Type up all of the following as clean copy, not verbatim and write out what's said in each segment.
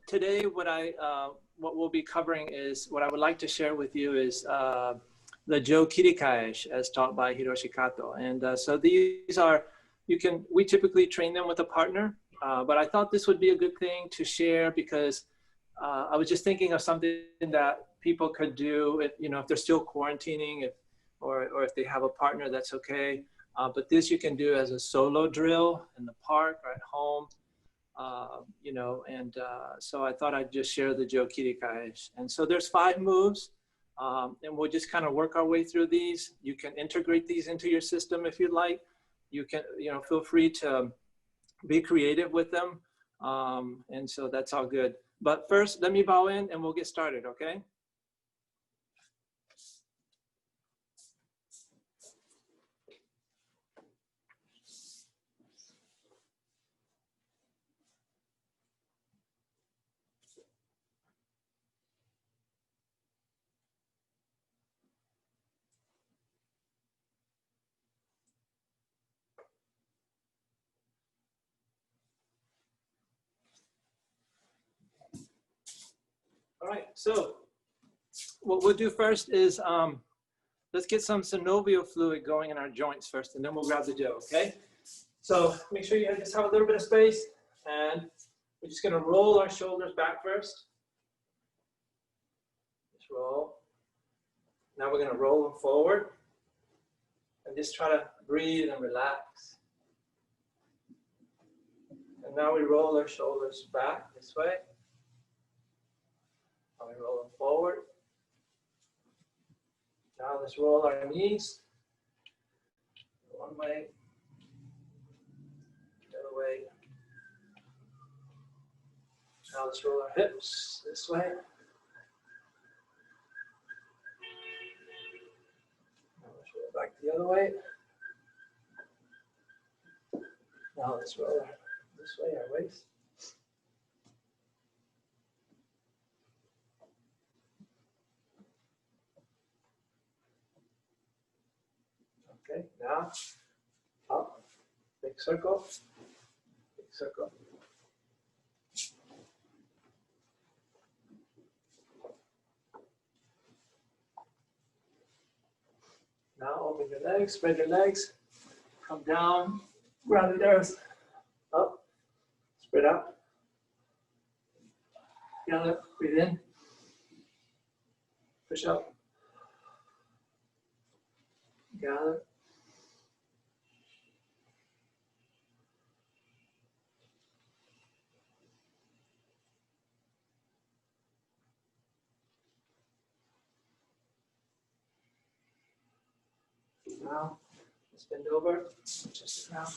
today what we'll be covering is, what I would like to share with you is the Jo Kirikaeshi as taught by Hiroshi Kato. And so these are, we typically train them with a partner, but I thought this would be a good thing to share because I was just thinking of something that people could do if, if they're still quarantining, or if they have a partner, that's okay. But this you can do as a solo drill in the park or at home. So I thought I'd just share the Jo Kirikaeshi. And so there's 5 moves, and we'll just kind of work our way through these. You can integrate these into your system if you'd like. You can, feel free to be creative with them. And so that's all good. But first, let me bow in and we'll get started, okay? All right, so what we'll do first is let's get some synovial fluid going in our joints first, and then we'll grab the Jo, okay? So make sure you just have a little bit of space, and we're just gonna roll our shoulders back first. Just roll. Now we're gonna roll them forward, and just try to breathe and relax. And now we roll our shoulders back this way. Now we roll them forward. Now let's roll our knees. One way, the other way. Now let's roll our hips this way. Now let's roll back the other way. Now let's roll this way, our waist. Okay, now up, big circle, big circle. Now open your legs, spread your legs, come down, ground the earth, up, spread out. Gather, breathe in, push up, gather. Now, let's bend over, just around.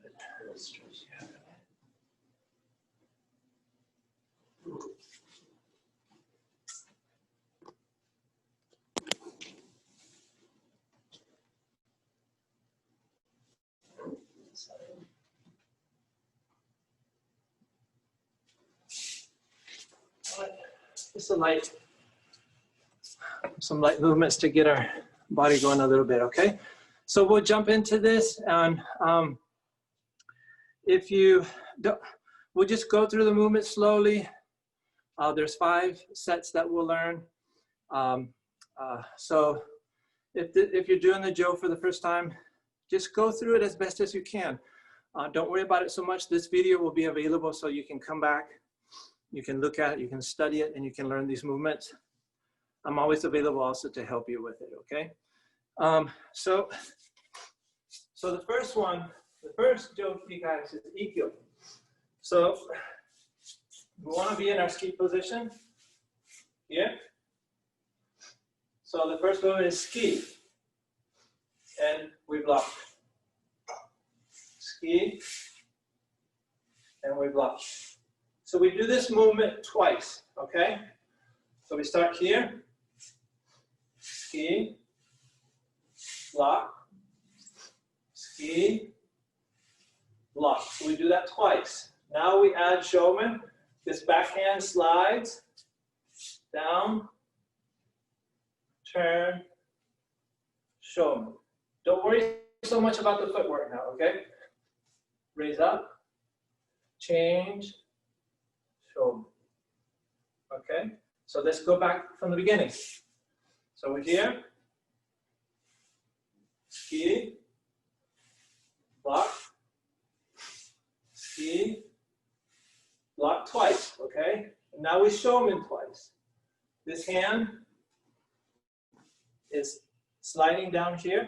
Good. Let's stretch you out. Just some light movements to get our body going a little bit, okay? So we'll jump into this, and if you don't, we'll just go through the movement slowly. There's 5 sets that we'll learn. So if you're doing the Jo for the first time, just go through it as best as you can. Don't worry about it so much. This video will be available so you can come back. You can look at it, you can study it, and you can learn these movements. I'm always available also to help you with it, okay? So the first one, the first Jo Kirikaeshi is Ikkyo. So we want to be in our ski position here. So the first movement is ski, and we block. Ski, and we block. So we do this movement twice, okay? So we start here, ski, block, ski, block. So we do that twice. Now we add showman. This backhand slides down, turn, showman. Don't worry so much about the footwork now, okay? Raise up, change, shoulder. Okay, so let's go back from the beginning. So we're here, ski, block, ski, block twice, okay? And now we showman twice. This hand is sliding down here,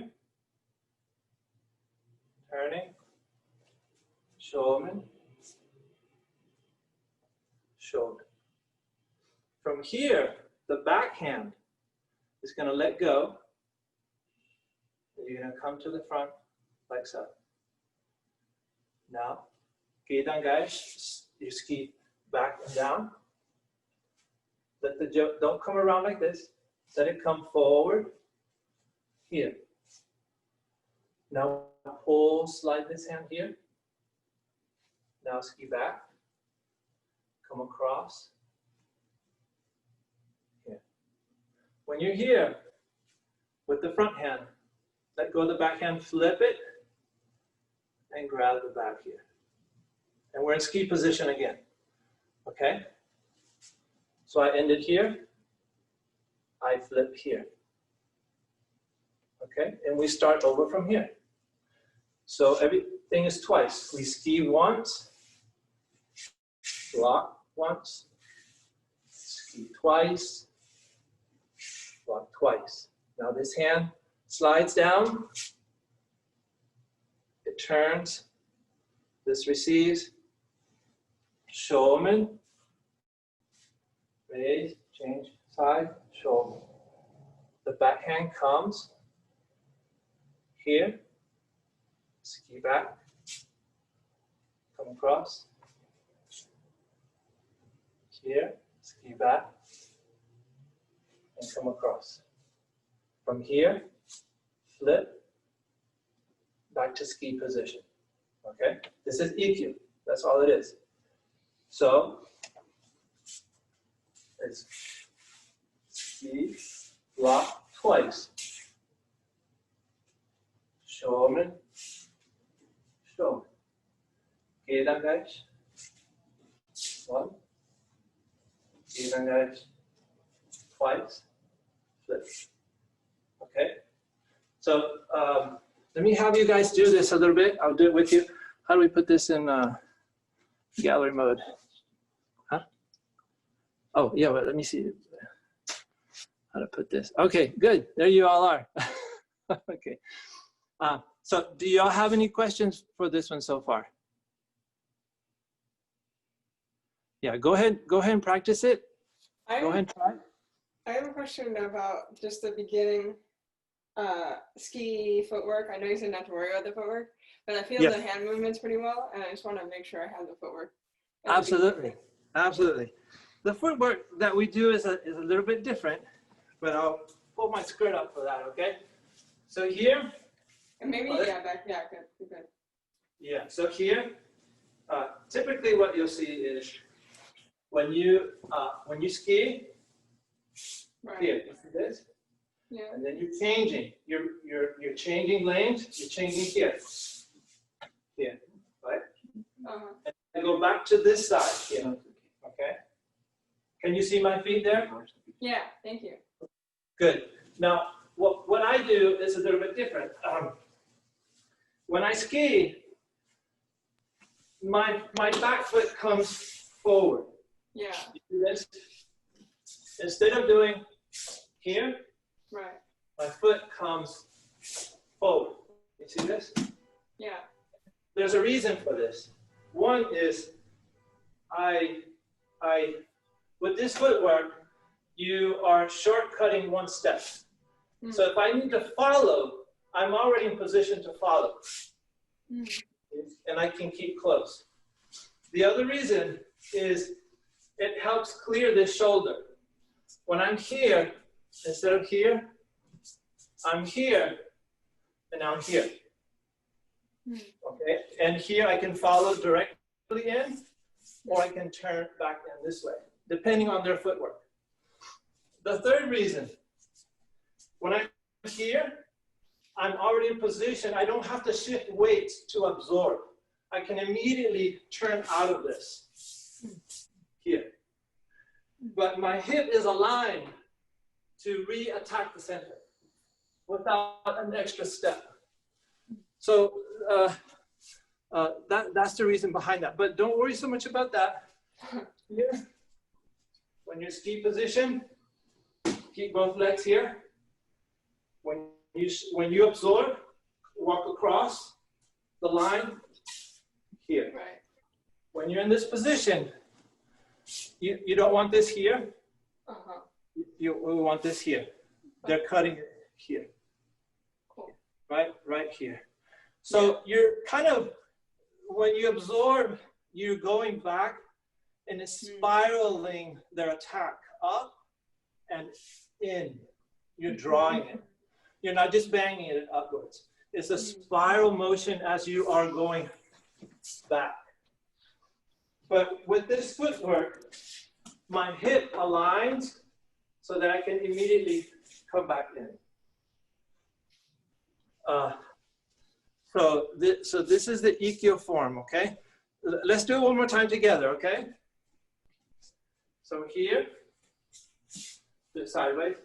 turning, showman, showman. From here, the backhand is going to let go. And you're going to come to the front like so. Now, Geidangai, you ski back and down. Let the jo, don't come around like this. Let it come forward. Here. Now pull, slide this hand here. Now ski back. Come across. Here. When you're here, with the front hand, let go of the back hand, flip it, and grab the back here. And we're in ski position again. Okay? So I ended here. I flip here. Okay? And we start over from here. So everything is twice. We ski once, block once, ski twice, block twice. Now this hand slides down, it turns, this receives, showman, raise, change, side, showman. The backhand comes here, ski back, come across, here, ski back, and come across. From here, flip, back to ski position. Okay? This is EQ. That's all it is. So, it's ski, block twice. Showman, showman. Geidangai, one. Geidangai, twice. Flip. Okay? So, let me have you guys do this a little bit. I'll do it with you. How do we put this in gallery mode? Huh? Oh, yeah, well, let me see how to put this. Okay, good. There you all are. Okay. So do y'all have any questions for this one so far? Yeah, go ahead and practice it. Go ahead and try. I have a question about just the beginning ski footwork. I know you said not to worry about the footwork, but I feel the hand movements pretty well, and I just want to make sure I have the footwork. Absolutely, absolutely. The footwork that we do is a little bit different, but I'll pull my skirt up for that, okay? So here. And maybe, back, good. Yeah, so here, typically what you'll see is when you ski, right. Here, you see this? Yeah. And then you're changing. You're changing lanes. You're changing here. Here, right? And I go back to this side here. Okay. Can you see my feet there? Yeah. Thank you. Good. Now, what I do is a little bit different. When I ski, my back foot comes forward. Yeah. You see this? Instead of doing here, right. My foot comes forward. You see this? Yeah. There's a reason for this. One is with this footwork, you are shortcutting one step. So if I need to follow, I'm already in position to follow. And I can keep close. The other reason is it helps clear this shoulder. When I'm here, instead of here, I'm here, and now I'm here. Okay, and here I can follow directly in, or I can turn back in this way, depending on their footwork. The third reason, when I'm here, I'm already in position. I don't have to shift weights to absorb. I can immediately turn out of this here. But my hip is aligned to re-attack the center without an extra step. So that's the reason behind that. But don't worry so much about that. Here, when you're ski position, keep both legs here. When you absorb, walk across the line here. Right. When you're in this position, you don't want this here. Uh-huh. You want this here. They're cutting it here. Cool. Right here. So you're kind of, when you absorb, you're going back and it's spiraling their attack up and in. You're drawing it. You're not just banging it upwards. It's a spiral motion as you are going back. But with this footwork, my hip aligns so that I can immediately come back in. So this is the Ikkyo form, okay? Let's do it one more time together, okay? So here, do it sideways.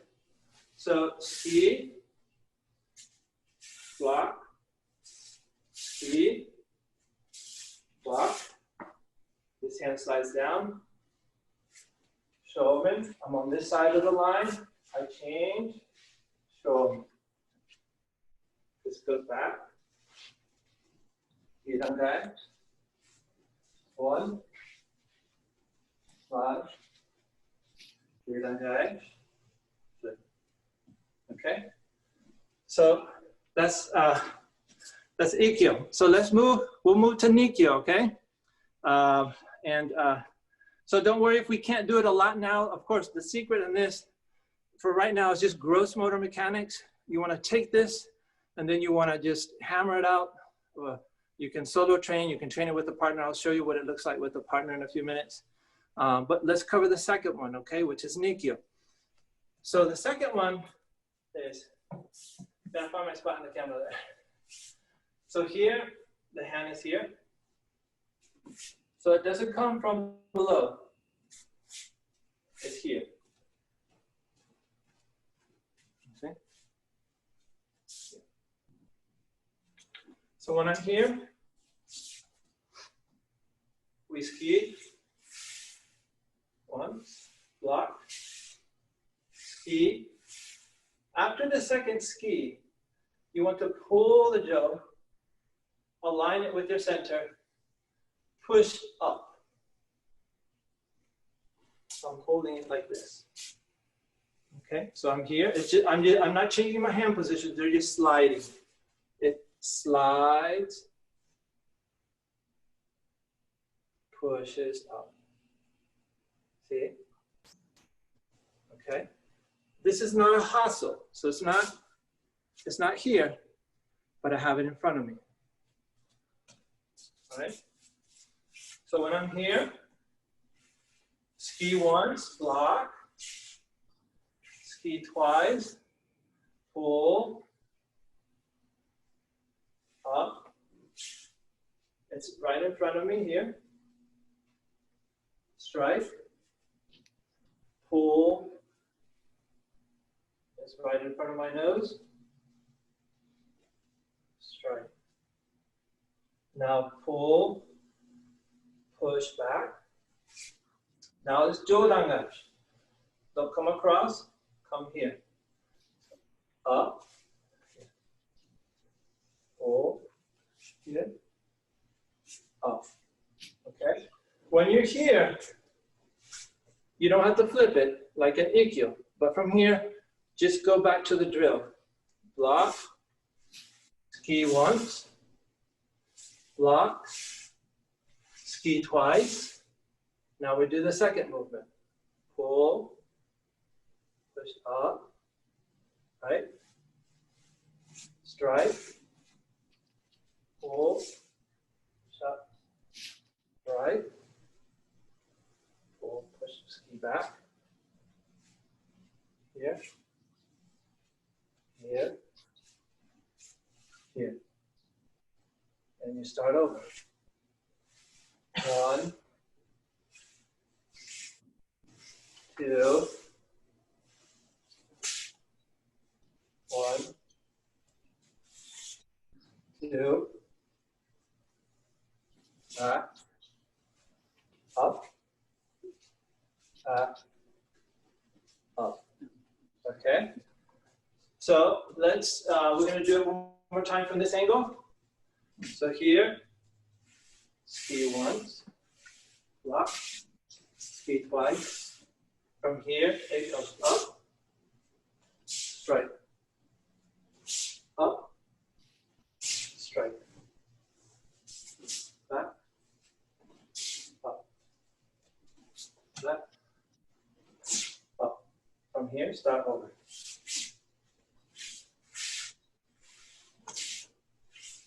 So ski, block, ski, block. This hand slides down. Shoven, I'm on this side of the line. I change, shoven. This goes back. Irangai. 1, 5, Irangai. Okay, so that's Ikkyo. So we'll move to Nikkyo, okay? So don't worry if we can't do it a lot now. Of course, the secret in this for right now is just gross motor mechanics. You want to take this and then you want to just hammer it out. You can solo train, you can train it with a partner. I'll show you what it looks like with a partner in a few minutes. But let's cover the second one, okay, which is Nikkyo. So the second one is, gotta find my spot in the camera there. So here, the hand is here. So it doesn't come from below. It's here. See? So when I'm here, we ski. 1, block, ski. After the second ski, you want to pull the Jo, align it with your center, push up. So I'm holding it like this. Okay, so I'm here. I'm not changing my hand position, they're just sliding. It slides, pushes up. See? Okay. This is not a hustle, so it's not here, but I have it in front of me. All right. So when I'm here, ski once, block, ski twice, pull, up. It's right in front of me here. Strike, pull. It's right in front of my nose. Strike. Now pull, push back. Now it's Jodangash. Don't come across, come here. Up, pull, here, up. Okay? When you're here, you don't have to flip it like an Ikkyo, but from here, just go back to the drill. Block, ski once, block, ski twice. Now we do the second movement. Pull, push up, right? Strike, pull, shut, right? Pull, push, ski back. Here. Here, here. And you start over. 1, 2, 1, 2, back, up, back, up. Okay. So let's, we're going to do it one more time from this angle. So here, ski once, block, ski twice. From here, it goes up, strike, up, strike, back, up, back, up. From here, start over.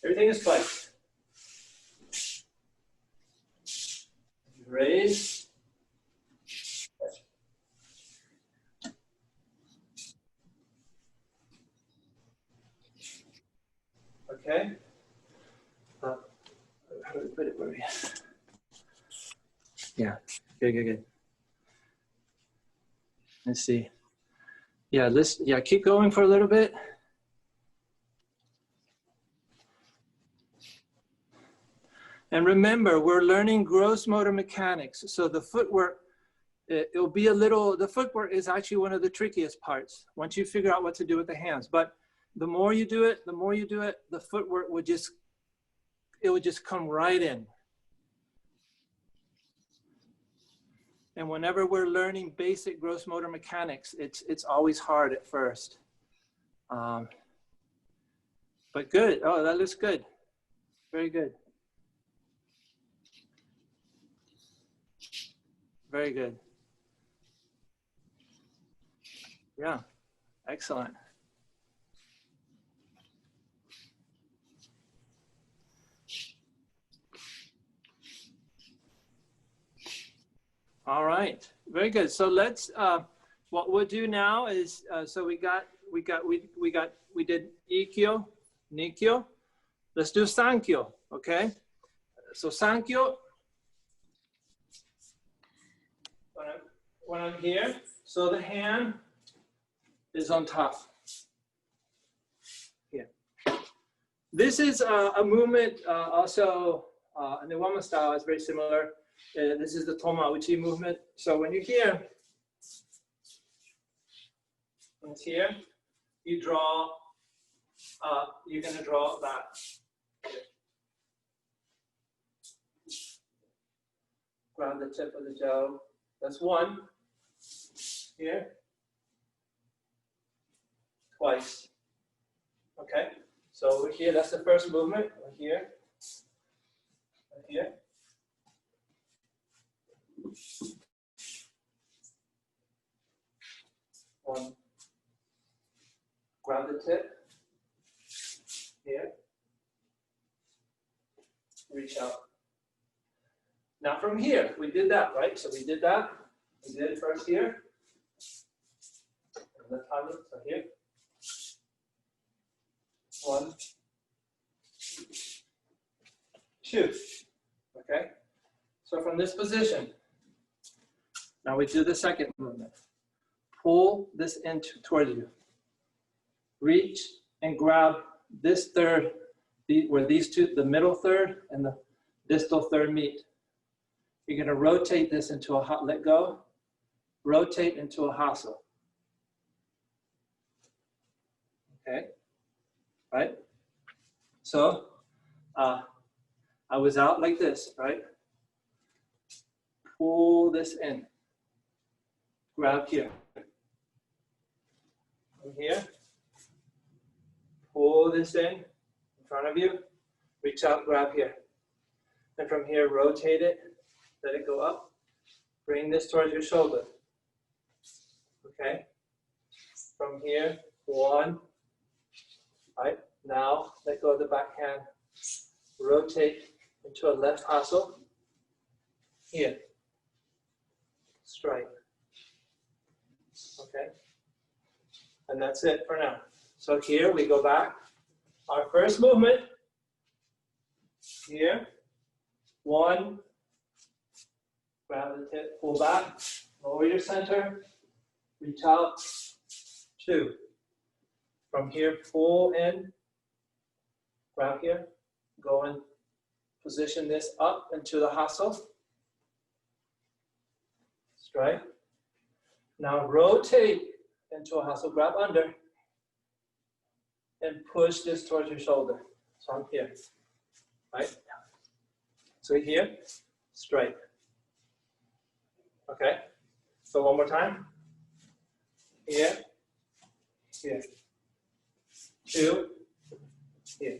Everything is twice. Raise. Okay. How do we put it? Where are we? Yeah. Good. Let's see. Yeah. Keep going for a little bit. And remember, we're learning gross motor mechanics. So the footwork, it'll be a little, the footwork is actually one of the trickiest parts once you figure out what to do with the hands. But the more you do it, the footwork would just, it would just come right in. And whenever we're learning basic gross motor mechanics, it's always hard at first. But good. Oh, that looks good. Very good. Very good. Yeah, excellent. All right, very good. So let's, what we'll do now is, so we did Ikkyo, Nikkyo. Let's do Sankyo, okay? So Sankyo, when I'm here, so the hand is on top. Here. This is a movement also in the Wama style is very similar. This is the Tomauchi movement. So when you're here, you draw, you're going to draw that. Grab the tip of the Jo. That's one. Here. Twice. Okay. So over here, that's the first movement. Over here. Right here. One. Grab the tip. Here. Reach out. Now from here, we did that, right? So we did that. We did it first here. And the time, so here. 1, 2. Okay? So from this position, now we do the second movement. Pull this in towards you. Reach and grab this third, where these two, the middle third and the distal third meet. You're going to rotate this into a, let go, rotate into a hustle. Okay, right? So I was out like this, right? Pull this in, grab here. From here, pull this in front of you, reach out, grab here. And from here, rotate it. Let it go up. Bring this towards your shoulder. Okay. From here, 1. Right. Now, let go of the back hand. Rotate into a left hustle. Here. Strike. Okay. And that's it for now. So here we go back. Our first movement, here, 1, grab the tip, pull back, lower your center, reach out, 2. From here, pull in, grab here, go and position this up into the hustle, strike. Now rotate into a hustle, grab under, and push this towards your shoulder. So I'm here, right? So here, straight. Okay, so one more time. Here, here. 2, here.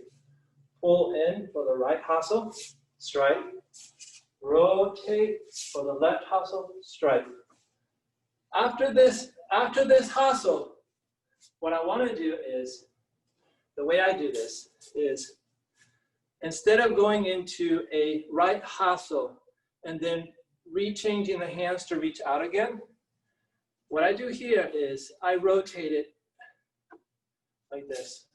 Pull in for the right hustle, strike. Rotate for the left hustle, strike. After this hustle, what I want to do is, the way I do this is, instead of going into a right hustle and then re-changing the hands to reach out again, what I do here is I rotate it like this.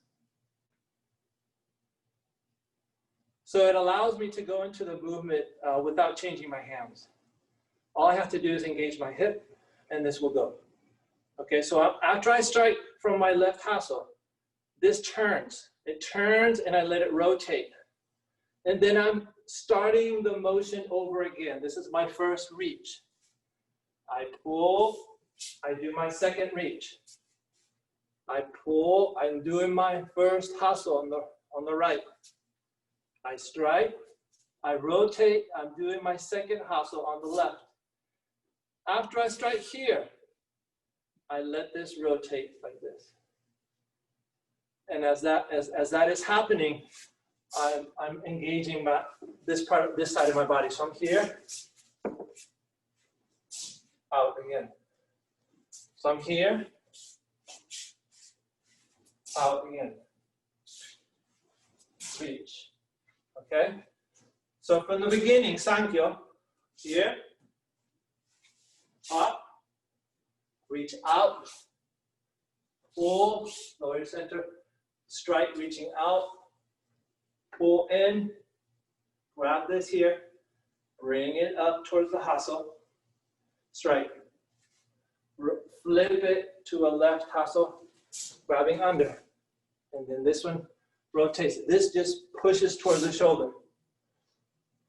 So it allows me to go into the movement without changing my hands. All I have to do is engage my hip, and this will go. Okay, so after I strike from my left hustle, this turns. It turns and I let it rotate. And then I'm starting the motion over again. This is my first reach. I pull, I do my second reach. I pull, I'm doing my first hustle on the right. I strike, I rotate, I'm doing my second hustle on the left. After I strike here, I let this rotate like this. And as that is happening, I'm engaging this side of my body. So I'm here, out again. So I'm here, out again. Reach. Okay? So from the beginning, Sankyo, here, up, reach out, pull, lower your center, strike, reaching out, pull in, grab this here, bring it up towards the hustle, strike, flip it to a left hustle, grabbing under, and then this one rotates. This just pushes towards the shoulder.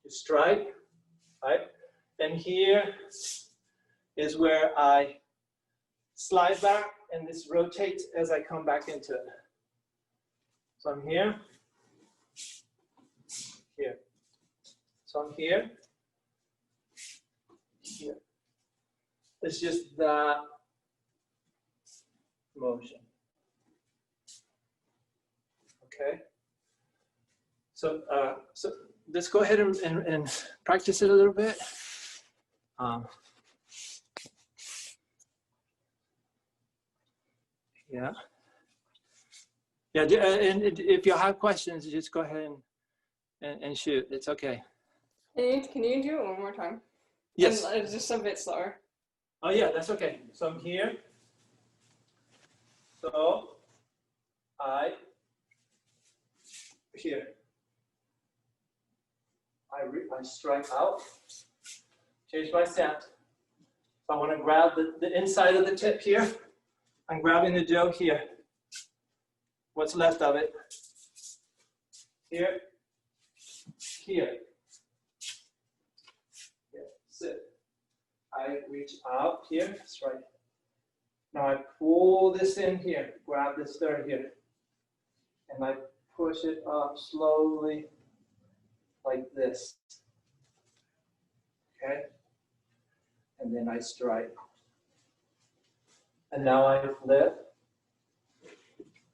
You strike, right? And here is where I slide back, and this rotates as I come back into it. So I'm here, here. So I'm here, here. It's just that motion. Okay. So let's go ahead and practice it a little bit. Yeah. Yeah, and if you have questions, just go ahead and shoot. It's okay. Can you do it one more time? Yes. And just a bit slower. Oh yeah, that's okay. So I'm here. So here. I strike out, change my stance. So I want to grab the inside of the tip here. I'm grabbing the Jo here. What's left of it? Here, here. Here, sit. I reach out here, strike. Now I pull this in here, grab this third here, and I push it up slowly like this. Okay? And then I strike. And now I flip.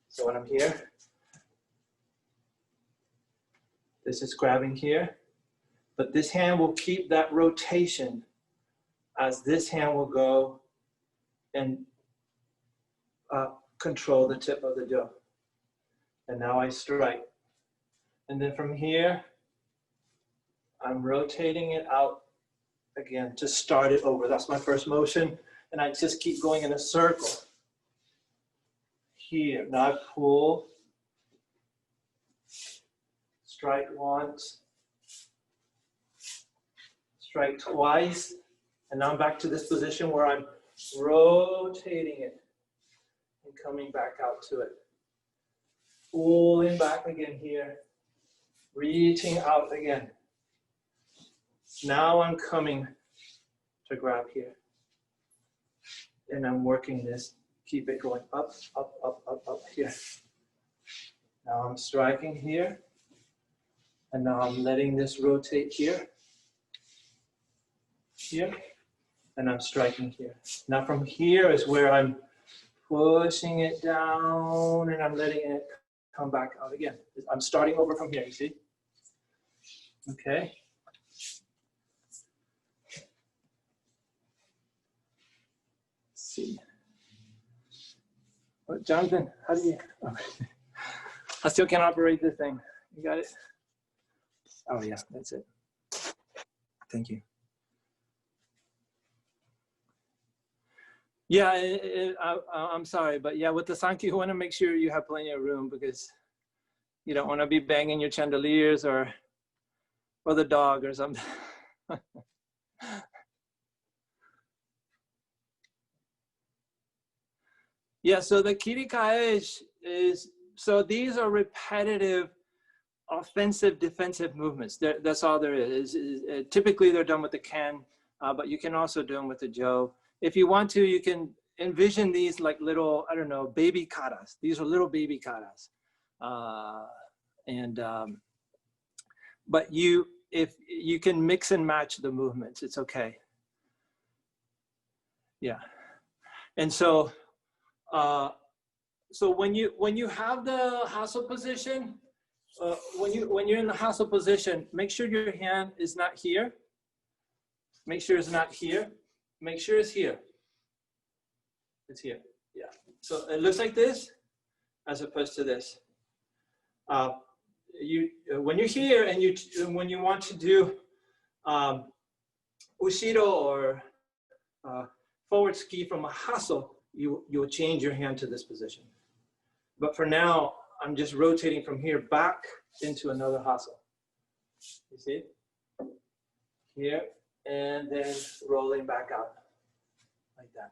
So when I'm here, this is grabbing here, but this hand will keep that rotation as this hand will go and control the tip of the Jo. And now I strike. And then from here, I'm rotating it out again to start it over. That's my first motion. And I just keep going in a circle. Here, now I pull, strike once, strike twice, and now I'm back to this position where I'm rotating it and coming back out to it. Pulling back again here, reaching out again. Now I'm coming to grab here. And I'm working this, keep it going up, up, up, up, up here. Now I'm striking here. And now I'm letting this rotate here. Here. And I'm striking here. Now from here is where I'm pushing it down and I'm letting it come back out again. I'm starting over from here, you see? Okay. Let's see. What, Jonathan, how do you? Okay. I still can't operate this thing. You got it? Oh yeah, that's it. Thank you. Yeah, I'm sorry, but yeah, with the Sankyo, you want to make sure you have plenty of room because you don't want to be banging your chandeliers or the dog or something. Yeah, so the Kirikaeshi is, so these are repetitive offensive, defensive movements. That's all there is. Typically they're done with the Ken, but you can also do them with the Jo. If you want to, you can envision these like little, I don't know, baby katas. These are little baby katas. But if you can mix and match the movements, it's okay. Yeah. And so, so when you have the hustle position, when you're in the hustle position, make sure your hand is not here. Make sure it's not here. Make sure it's here. It's here. Yeah. So it looks like this, as opposed to this. When you're here and when you want to do Ushido or forward ski from a hustle, you'll change your hand to this position. But for now, I'm just rotating from here back into another hustle. You see? Here, and then rolling back out like that.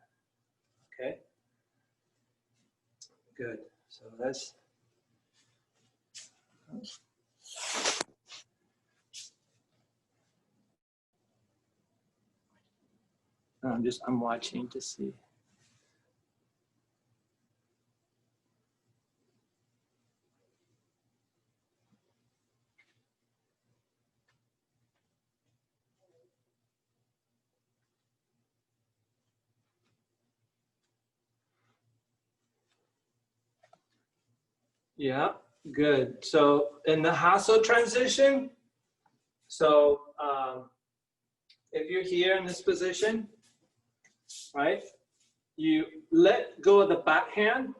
Okay? Good. So that's... I'm watching to see. Yeah, good. So in the hustle transition, so if you're here in this position, right, you let go of the back hand,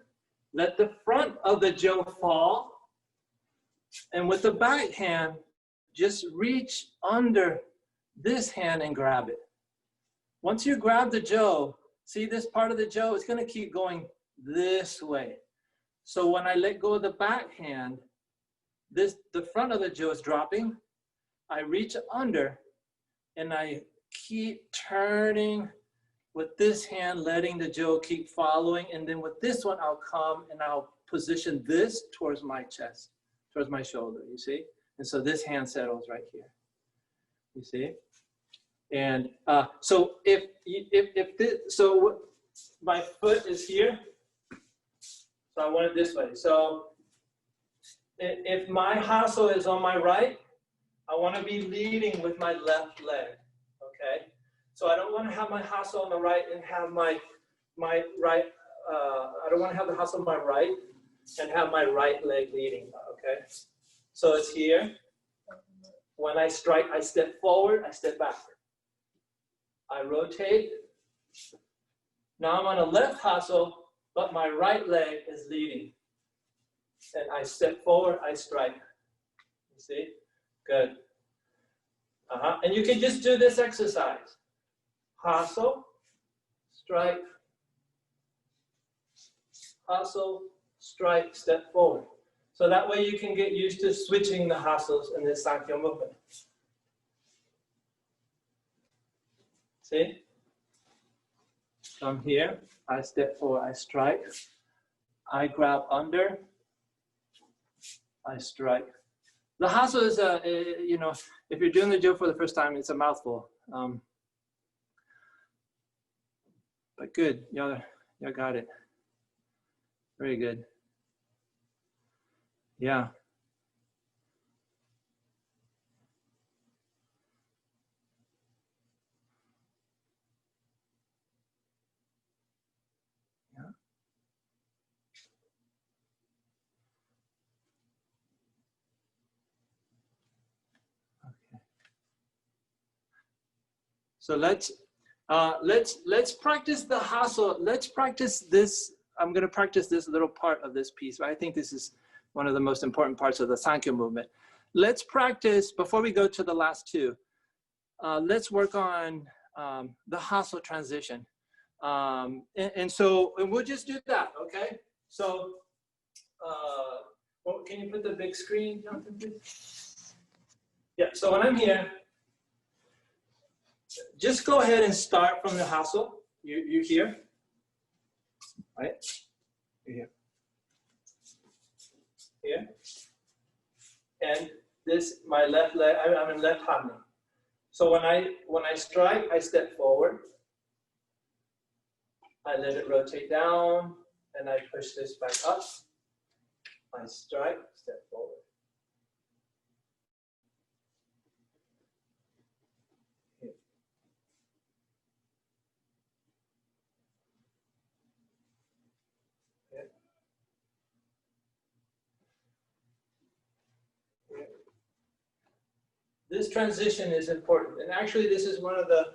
let the front of the Jo fall, and with the back hand, just reach under this hand and grab it. Once you grab the Jo, see this part of the Jo, it's going to keep going this way. So when I let go of the back hand, the front of the Jo is dropping. I reach under and I keep turning with this hand, letting the Jo keep following. And then with this one, I'll come and I'll position this towards my chest, towards my shoulder, you see? And so this hand settles right here, you see? And so so my foot is here, so I want it this way. So if my hustle is on my right, I want to be leading with my left leg, okay? So I don't want to have my hustle on the right and have my right, I don't want to have the hustle on my right and have my right leg leading, okay? So it's here. When I strike, I step forward, I step back. I rotate. Now I'm on a left hustle, but my right leg is leading. And I step forward, I strike. You see? Good. And you can just do this exercise. Hustle, strike, hustle, strike, step forward. So that way you can get used to switching the hustles in this Sankyo movement. See? From here, I step forward, I strike. I grab under, I strike. The hustle is you know, if you're doing the Jo for the first time, it's a mouthful. But good, y'all got it. Very good. Yeah. Yeah. Okay. So let's practice the hustle. Let's practice this. I'm going to practice this little part of this piece. I think this is one of the most important parts of the Sankyo movement. Let's practice, before we go to the last two, let's work on the hustle transition. And we'll just do that, okay? So, well, can you put the big screen, Jonathan, please? Yeah, so when I'm here, just go ahead and start from the hustle. You're here, right? You're here. Here. And this, my left leg, I'm in left hand. So when I strike, I step forward. I let it rotate down, and I push this back up. I strike, step forward. Here. Here. Here. This transition is important, and actually this is one of the,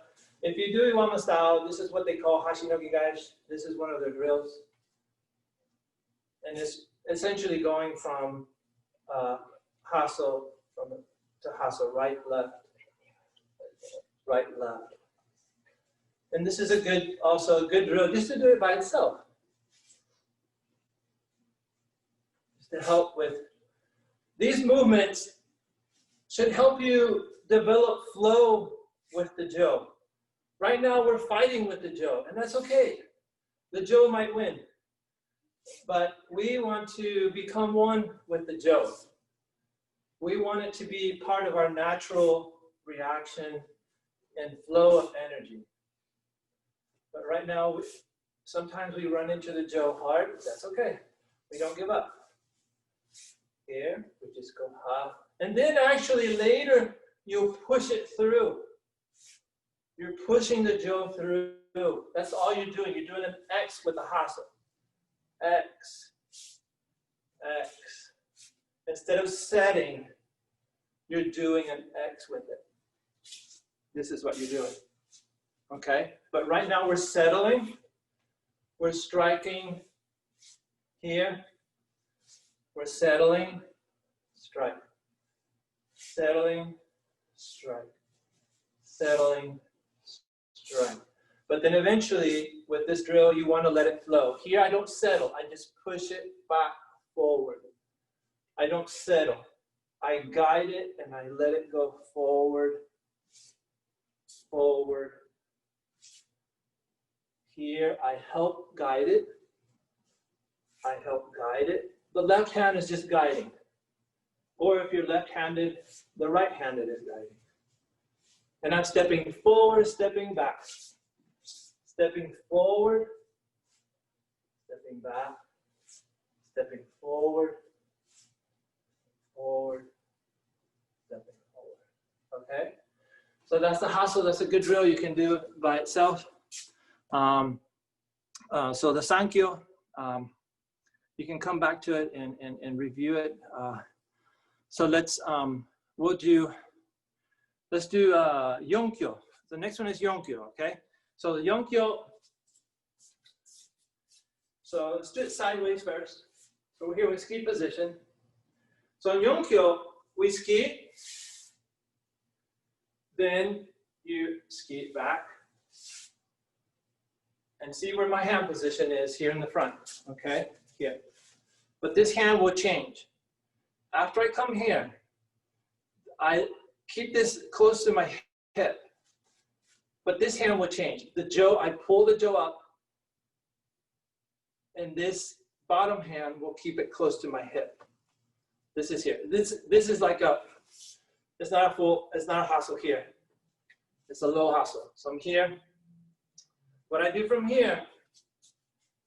if you do Iwama style, this is what they call Hashinogi Gaish. This is one of their drills. And it's essentially going from hustle to hustle, right, left, right, left. And this is also a good drill just to do it by itself. Just to help with, these movements should help you develop flow with the Jo. Right now we're fighting with the Jo, and that's okay. The Jo might win, but we want to become one with the Jo. We want it to be part of our natural reaction and flow of energy. But right now, sometimes we run into the Jo hard. That's okay. We don't give up. Here, we just go half. And then actually later, you push it through. You're pushing the Jo through. That's all you're doing. You're doing an X with the hustle. X, X. Instead of setting, you're doing an X with it. This is what you're doing. Okay? But right now we're settling. We're striking here. We're settling, strike. Settling, strike. Settling, strike. But then eventually, with this drill, you want to let it flow. Here, I don't settle. I just push it back forward. I don't settle. I guide it, and I let it go forward, forward. Here, I help guide it. I help guide it. The left hand is just guiding. Or if you're left-handed, the right-handed is guiding. And I'm stepping forward, stepping back. Stepping forward, stepping back, stepping forward, forward, stepping forward. Okay? So that's the hustle. That's a good drill you can do by itself. So the Sankyo, you can come back to it and review it. So let's do Yonkyo. The next one is Yonkyo, okay? So the Yonkyo, so let's do it sideways first. So we're here with ski position. So in Yonkyo, we ski, then you ski it back, and see where my hand position is here in the front, okay? Here. But this hand will change. after I come here, I keep this close to my hip, but this hand will change. The Jo, I pull the Jo up, and this bottom hand will keep it close to my hip. This is here. This is like a, it's not a hustle here. It's a low hustle. So I'm here. What I do from here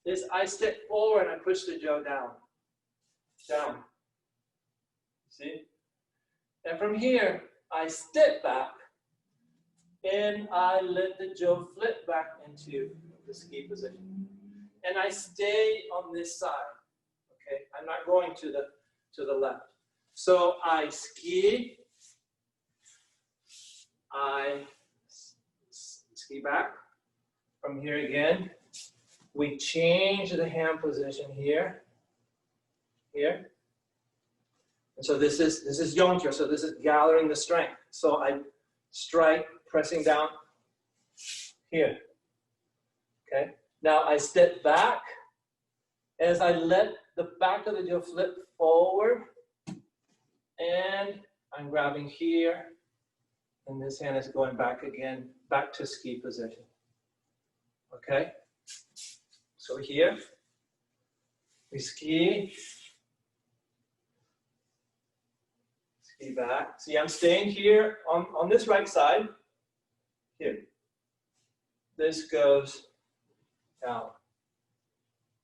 is I step forward and I push the Jo down. Down. See? And from here, I step back and I let the Jo flip back into the ski position. And I stay on this side. Okay? I'm not going to the left. So I ski. I ski back. From here again, we change the hand position here. Here. And so this is Gokyo, so this is gathering the strength. So I strike, pressing down here. Okay. Now I step back as I let the back of the Jo flip forward, and I'm grabbing here, and this hand is going back again, back to ski position. Okay. So here we ski. Ski back. See, I'm staying here on this right side. Here. This goes down.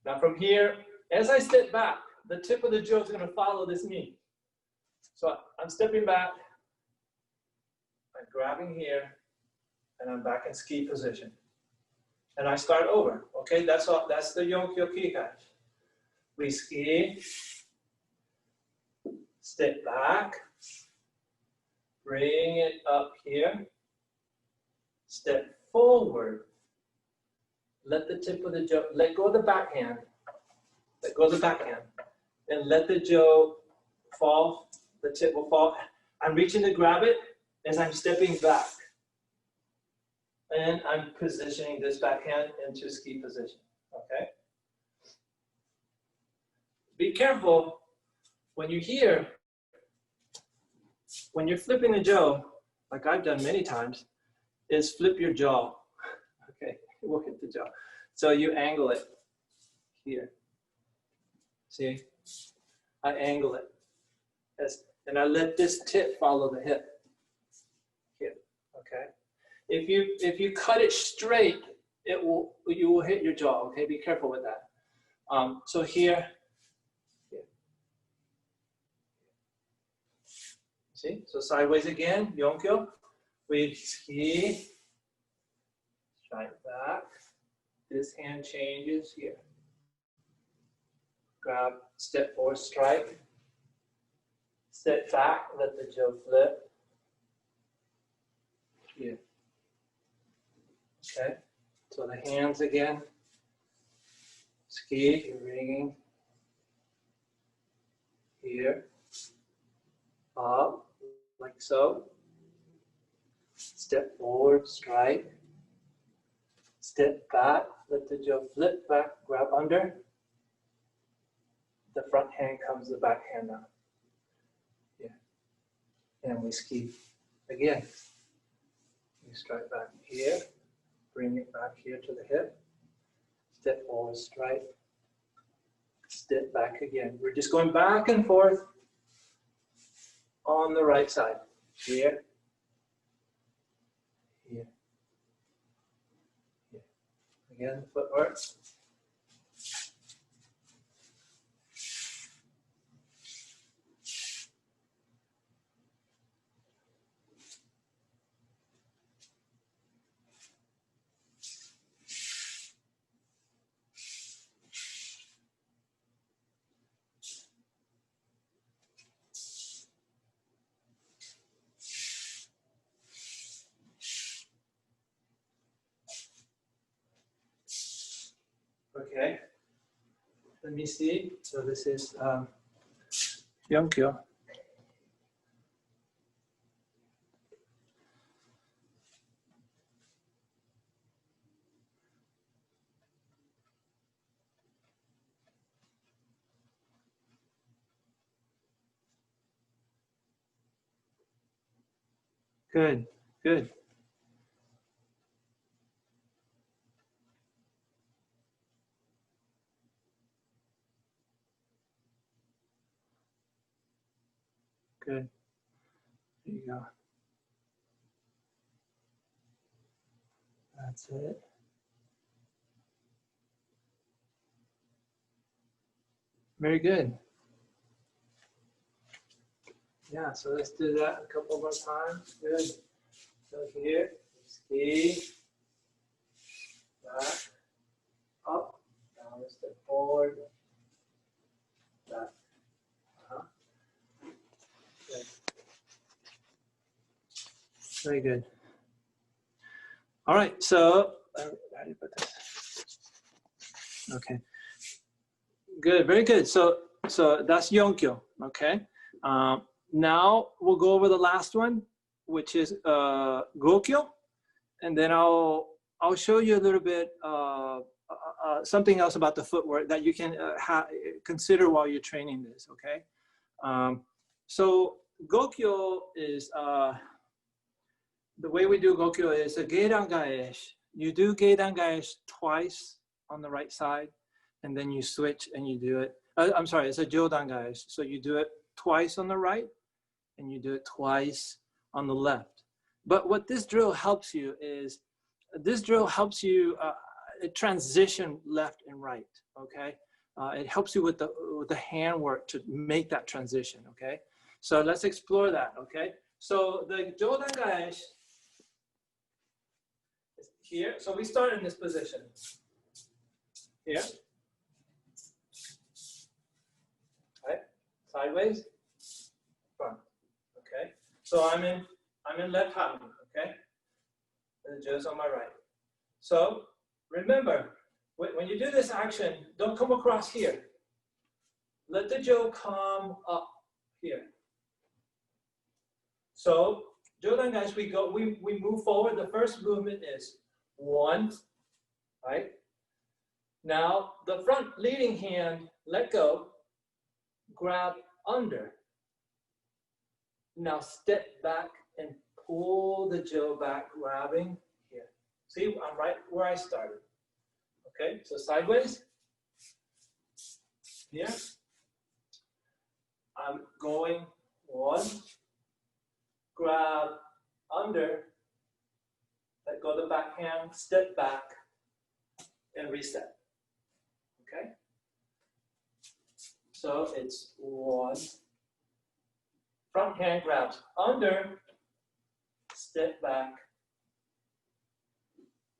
Now from here, as I step back, the tip of the Jo is going to follow this knee. So I'm stepping back. I'm grabbing here, and I'm back in ski position. And I start over. Okay, that's all. That's the Gokyo Kirikaeshi. We ski. Step back. Bring it up here. Step forward. Let the tip of the Jo, let go of the backhand. Let go of the backhand. And let the Jo fall. The tip will fall. I'm reaching to grab it as I'm stepping back. And I'm positioning this backhand into ski position. Okay? Be careful when you're here. When you're flipping the Jo, like I've done many times, is flip your jaw. Okay, we'll hit the jaw. So you angle it here. See? I angle it. And I let this tip follow the hip. Here. Okay? If you cut it straight, you will hit your jaw. Okay, be careful with that. So here. See, so sideways again, Gokyo. We ski, strike back. This hand changes here. Grab, step forward, strike. Step back, let the Jo flip. Here. Okay, so the hands again. Ski, you're ringing. Here. Up. Like so. Step forward, strike. Step back, let the Jo flip back, grab under. The front hand comes the back hand out. Yeah. And we ski again. We strike back here, bring it back here to the hip. Step forward, strike. Step back again. We're just going back and forth on the right side. Here. Here. Here. Again, footwork. Okay, let me see. So this is Gokyo. Good, good. Good. There you go. That's it. Very good. Yeah, so let's do that a couple more times. Good. So here, ski, back, up, down, step forward, back. Good. Very good. All right, so how do you put this? Okay. Good, very good. So that's Gokyo, okay? Now we'll go over the last one, which is Gokyo, and then I'll show you a little bit something else about the footwork that you can consider while you're training this, okay? So Gokyo is, the way we do Gokyo is a Geidan Gaeshi. You do Geidan Gaeshi twice on the right side, and then you switch and you do it. I'm sorry, it's a Jodan Gaeshi. So you do it twice on the right, and you do it twice on the left. But what this drill helps you is, this drill helps you transition left and right, okay? It helps you with the handwork to make that transition, okay? So let's explore that, okay? So the Jodan Gaeshi is here. So we start in this position. Here. Right? Sideways, front. Okay. So I'm in left hand, okay? And the Jo's on my right. So remember, when you do this action, don't come across here. Let the Jo come up here. So Jodan guys, we move forward. The first movement is 1, right? Now the front leading hand, let go, grab under. Now step back and pull the Jo back, grabbing here. See, I'm right where I started. Okay, so sideways. Here. I'm going 1, grab under, let go of the back hand, step back, and reset. Okay? So it's 1, front hand grabs under, step back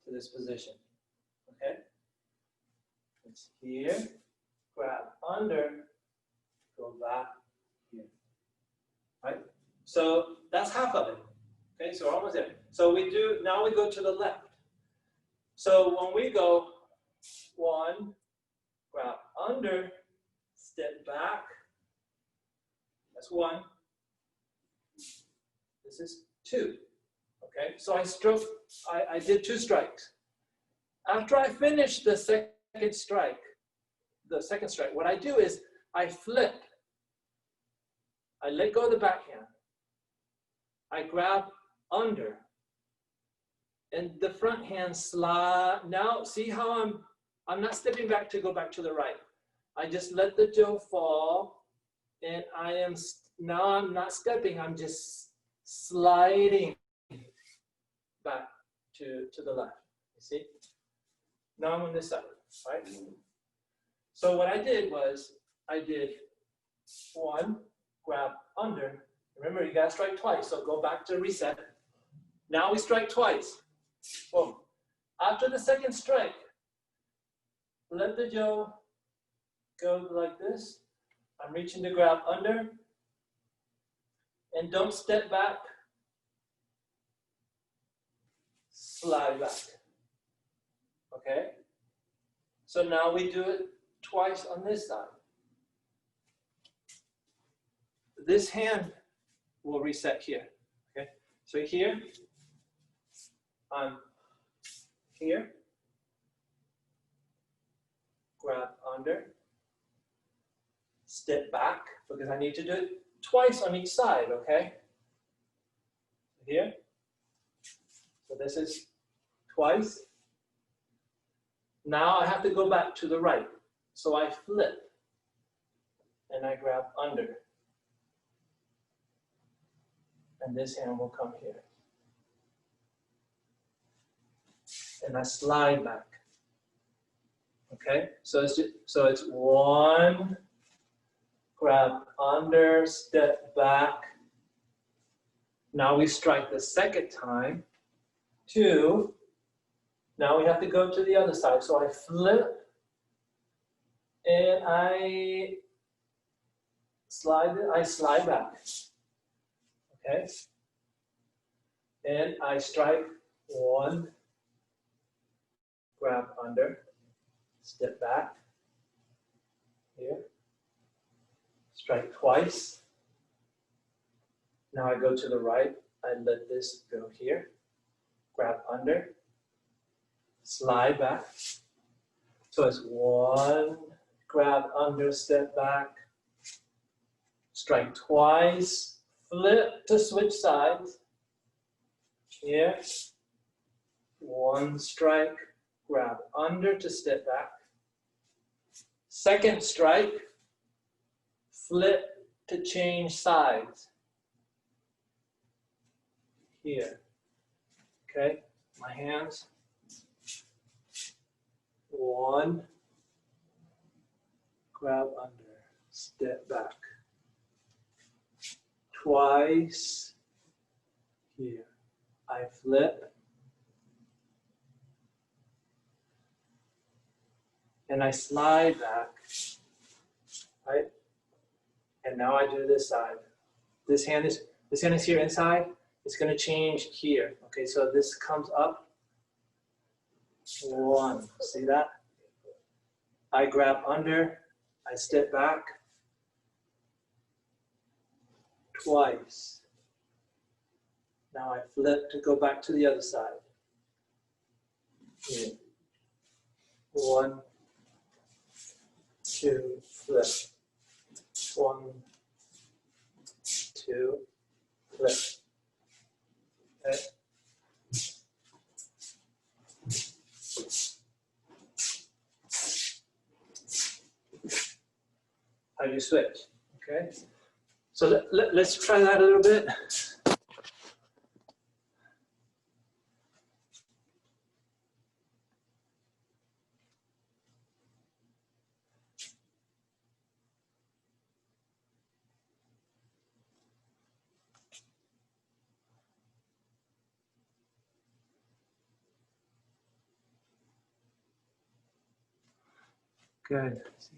to this position. Okay? It's here, grab under, go back here. Right? So that's half of it. Okay, so we're almost there. So now we go to the left. So when we go 1, grab under, step back. That's 1. This is 2. Okay, so I did 2 strikes. After I finish the second strike, what I do is I flip. I let go of the backhand. I grab under. And the front hand slide. Now, see how I'm not stepping back to go back to the right. I just let the Jo fall. And now I'm not stepping, I'm just sliding back to the left. You see? Now I'm on this side, right? So what I did was, I did 1, grab under. Remember, you gotta strike twice, so go back to reset. Now we strike twice. Boom. After the second strike, let the Jo go like this. I'm reaching to grab under. And don't step back. Slide back. Okay? So now we do it twice on this side. This hand will reset here. Okay? So here, I'm here. Grab under. Step back, because I need to do it twice on each side, okay? Here, So this is twice. Now I have to go back to the right. So I flip and I grab under. And this hand will come here. And I slide back. Okay, so it's one, grab under, step back. Now we strike the second time. Two. Now we have to go to the other side. So I flip and I slide back. Okay. And I strike one, grab under, step back. Here. Strike twice. Now I go to the right. I let this go here. Grab under. Slide back. So it's one, grab under, step back. Strike twice. Flip to switch sides. Here. One strike. Grab under to step back. Second strike. Flip to change sides. Here. Okay, my hands. One, grab under, step back. Twice, here. I flip. And I slide back, right? And now I do this side. This hand is here inside. It's going to change here. Okay, so this comes up. One, see that? I grab under, I step back. Twice. Now I flip to go back to the other side. Here. One, two, flip. One, two, flip. Okay. How do you switch? Okay. So let's try that a little bit. Good. Let's see.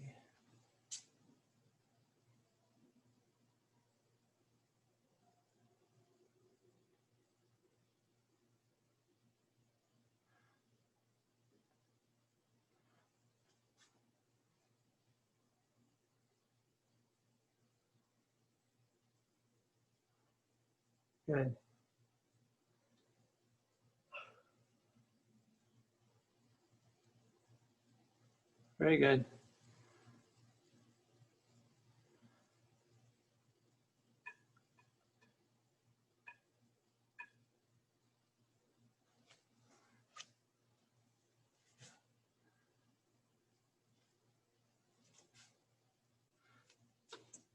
Good. Very good.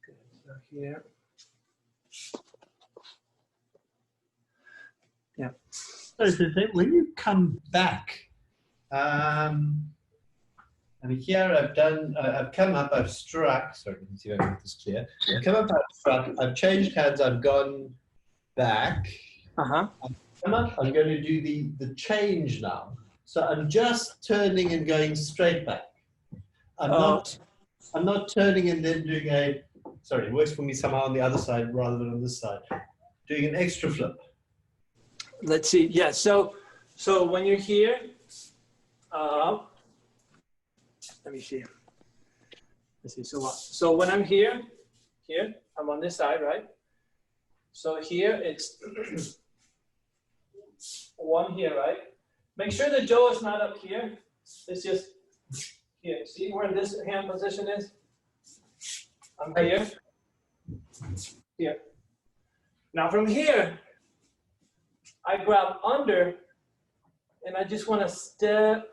Good. So here. Yeah. So when you come back, and here I've come up, I've struck, sorry, let me see if I make this clear. I've come up, I've struck, I've changed hands, I've gone back. Uh-huh. I've come up, I'm going to do the change now. So I'm just turning and going straight back. I'm not turning and then doing it works for me somehow on the other side rather than on this side. Doing an extra flip. Let's see. Yeah. So when you're here, let me see. Let's see. So when I'm here, I'm on this side, right? So here it's one here, right? Make sure the Jo is not up here. It's just here. See where this hand position is? I'm here. Here. Now from here, I grab under and I just want to step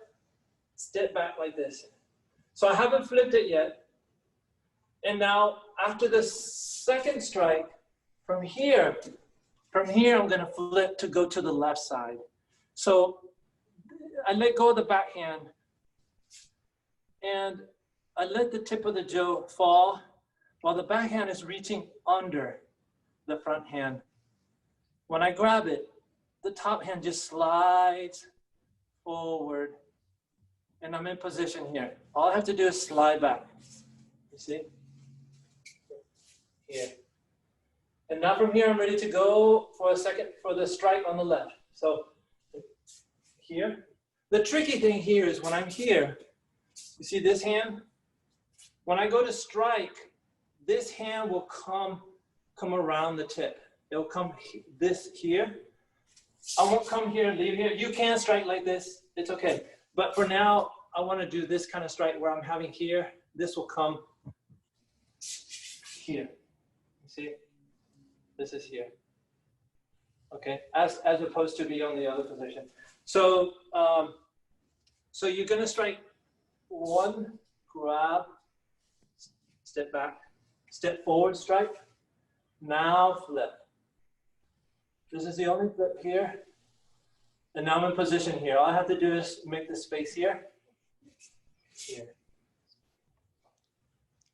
back like this. So I haven't flipped it yet. And now after the second strike, from here I'm going to flip to go to the left side. So I let go of the backhand and I let the tip of the Jo fall while the backhand is reaching under the front hand. When I grab it, the top hand just slides forward and I'm in position here. All I have to do is slide back. You see? Here. And now from here, I'm ready to go for the strike on the left. So here. The tricky thing here is when I'm here, you see this hand? When I go to strike, this hand will come around the tip. It'll come this here. I won't come here and leave here. You can strike like this. It's okay. But for now, I want to do this kind of strike where I'm having here. This will come here. You see? This is here. Okay, as opposed to be on the other position. So, so you're going to strike one, grab, step back, step forward, strike. Now flip. This is the only flip here. And now I'm in position here. All I have to do is make the space here. Here.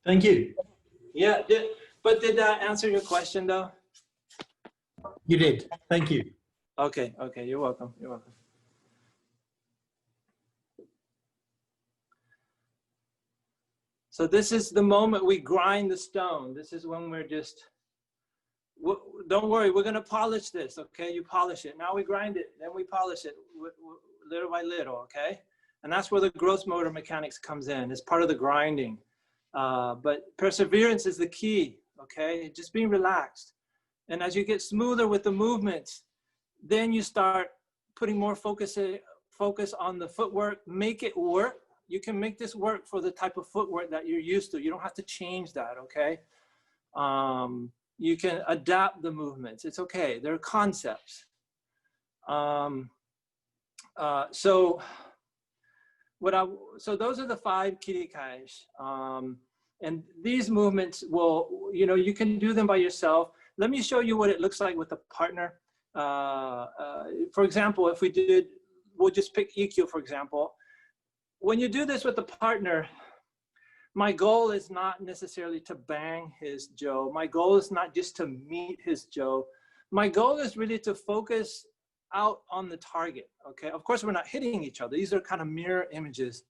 Thank you. Yeah, but did that answer your question though? You did. Thank you. Okay, okay, you're welcome. You're welcome. So this is the moment we grind the stone. This is when we're just, don't worry, we're going to polish this, okay? You polish it. Now we grind it, then we polish it little by little, okay? And that's where the gross motor mechanics comes in. It's part of the grinding. But perseverance is the key, okay? Just being relaxed. And as you get smoother with the movements, then you start putting more focus on the footwork, make it work. You can make this work for the type of footwork that you're used to. You don't have to change that, okay? You can adapt the movements. It's okay. They're concepts. So those are the 5 Kirikaeshi. And these movements will, you can do them by yourself. Let me show you what it looks like with a partner. For example, if we'll just pick Ikkyo, for example. When you do this with a partner, my goal is not necessarily to bang his Jo. My goal is not just to meet his Jo. My goal is really to focus out on the target, okay? Of course, we're not hitting each other. These are kind of mirror images,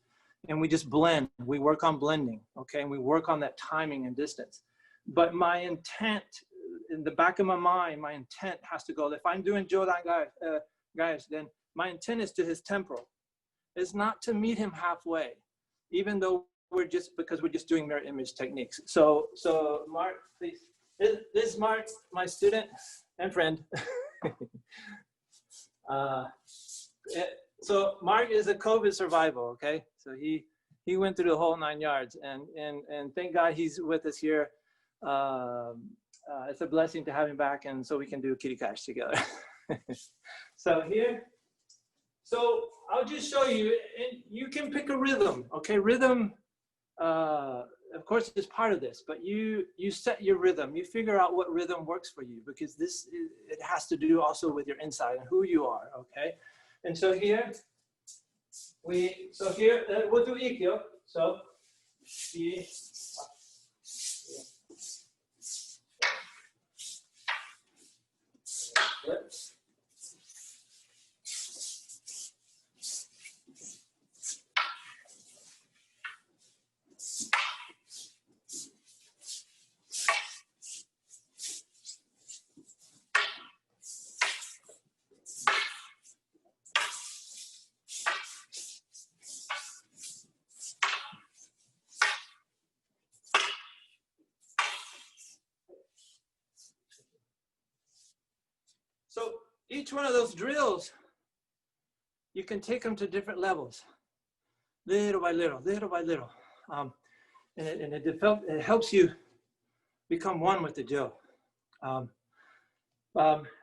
and we just blend. We work on blending, okay? And we work on that timing and distance. But my intent, in the back of my mind, my intent has to go. If I'm doing Jodan guys, then my intent is to his temporal. It's not to meet him halfway, even though we're just doing mirror image techniques. So Mark, please. This is Mark, my student and friend. So Mark is a COVID survivor, okay? So he went through the whole 9 yards, and thank God he's with us here. It's a blessing to have him back, and so we can do Kirikaeshi together. So here. So I'll just show you, and you can pick a rhythm, okay? Rhythm, of course, is part of this, but you set your rhythm. You figure out what rhythm works for you, because it has to do also with your inside and who you are, okay? And so here, we'll do Ikkyo. So, So each one of those drills, you can take them to different levels, little by little, little by little. And it helps you become one with the Jo.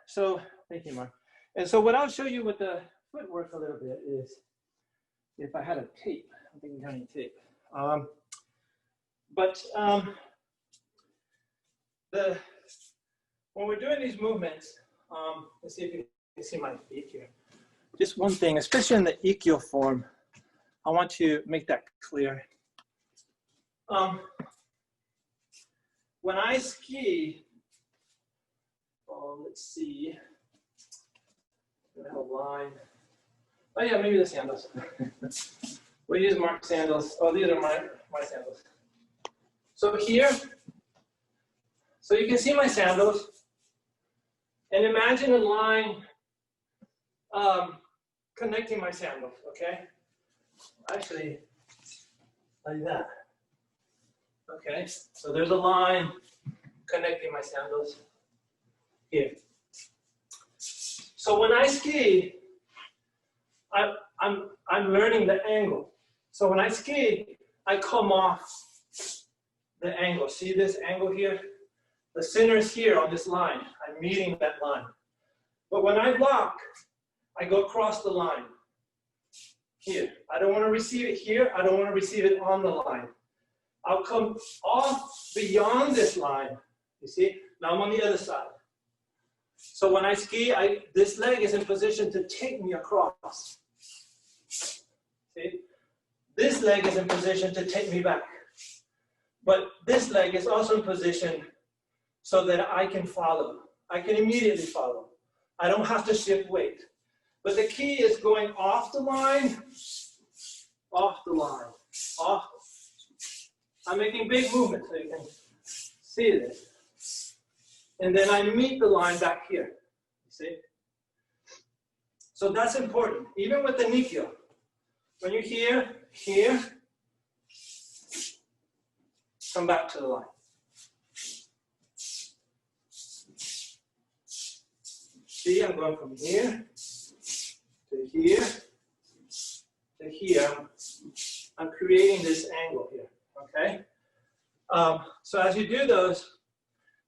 So thank you, Mark. And so what I'll show you with the footwork a little bit is if I had a tape. I don't think we have any tape. When we're doing these movements, let's see if you can see my feet here. Just one thing, especially in the Ikkyo form, I want to make that clear. When I ski, let's see, I have a line. Oh yeah, maybe the sandals. We'll use Mark sandals. Oh, these are my sandals. So here, so you can see my sandals, and imagine a line connecting my sandals, okay? Actually, like that. Okay, so there's a line connecting my sandals here. So when I ski, I'm learning the angle. So when I ski, I come off the angle. See this angle here? The center is here on this line. I'm meeting that line. But when I block, I go across the line here. I don't want to receive it here. I don't want to receive it on the line. I'll come off beyond this line. You see? Now I'm on the other side. So when I ski, this leg is in position to take me across. See? This leg is in position to take me back. But this leg is also in position so that I can follow. I can immediately follow. I don't have to shift weight. But the key is going off the line, off the line, off. I'm making big movements so you can see this. And then I meet the line back here, you see? So that's important, even with the Nikyo. When you're here, come back to the line. See, I'm going from here to here to here. I'm creating this angle here, okay? So as you do those,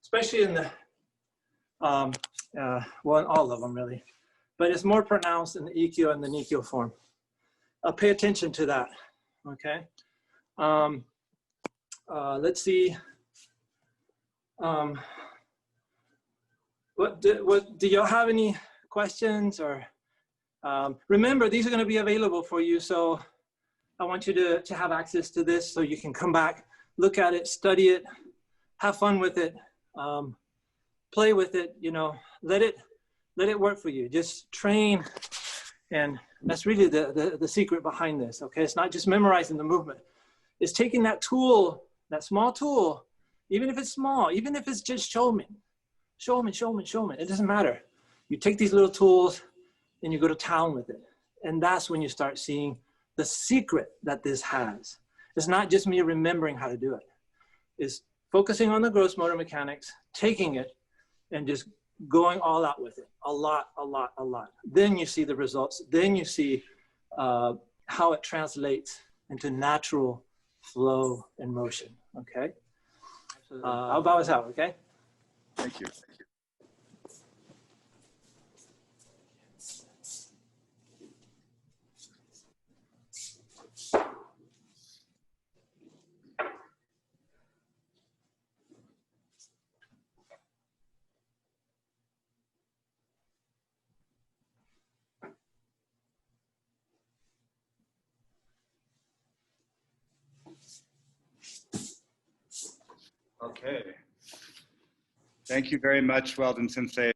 especially in the, well, in all of them really, but it's more pronounced in the Ikkyo and the Nikyo form. Pay attention to that, okay? Let's see. Do y'all have any questions or? Remember, these are going to be available for you, so I want you to have access to this so you can come back, look at it, study it, have fun with it, play with it, you know, let it work for you. Just train, and that's really the secret behind this, okay? It's not just memorizing the movement. It's taking that tool, that small tool, even if it's small, even if it's just showman, it doesn't matter. You take these little tools and you go to town with it. And that's when you start seeing the secret that this has. It's not just me remembering how to do it. It's focusing on the gross motor mechanics, taking it, and just going all out with it. A lot. Then you see the results. Then you see how it translates into natural flow and motion, okay? I'll bow us out, okay? Thank you. Okay. Thank you very much, Weldon Sensei.